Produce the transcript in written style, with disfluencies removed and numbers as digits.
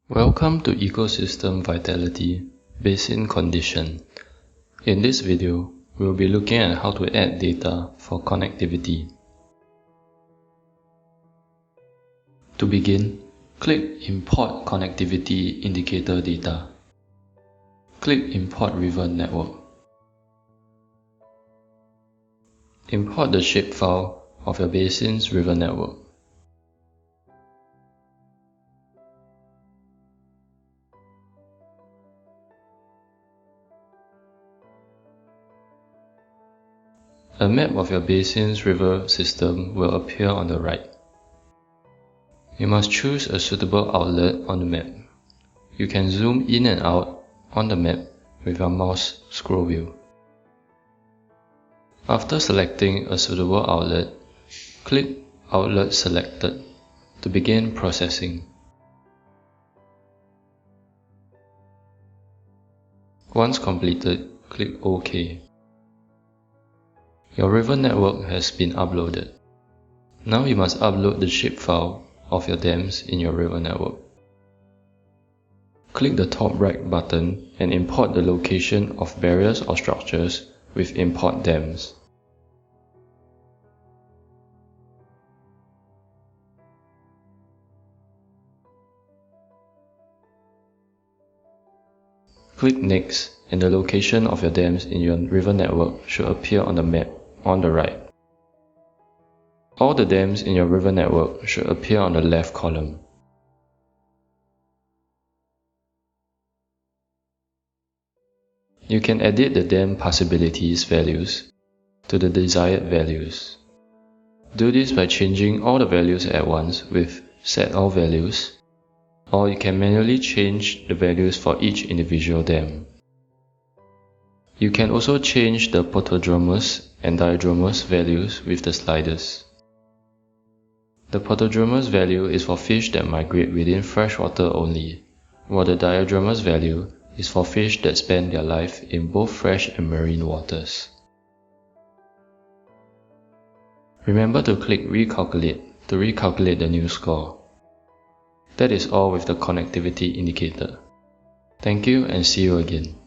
Welcome to Ecosystem Vitality Basin Condition. In this video, we'll be looking at how to add data for connectivity. To begin, click Import Connectivity Indicator Data. Click Import River Network. Import the shapefile of your basin's river network. A map of your basin's river system will appear on the right. You must choose a suitable outlet on the map. You can zoom in and out on the map with your mouse scroll wheel. After selecting a suitable outlet, click Outlet Selected to begin processing. Once completed, click OK. Your river network has been uploaded. Now you must upload the shapefile of your dams in your river network. Click the top right button and import the location of barriers or structures with Import Dams. Click Next and the location of your dams in your river network should appear on the map on the right. All the dams in your river network should appear on the left column. You can edit the dam passabilities values to the desired values. Do this by changing all the values at once with Set All Values, or you can manually change the values for each individual dam. You can also change the photodramas and dioramas values with the sliders. The photodramas value is for fish that migrate within freshwater only, while the dioramas value is for fish that spend their life in both fresh and marine waters. Remember to click Recalculate to recalculate the new score. That is all with the connectivity indicator. Thank you and see you again.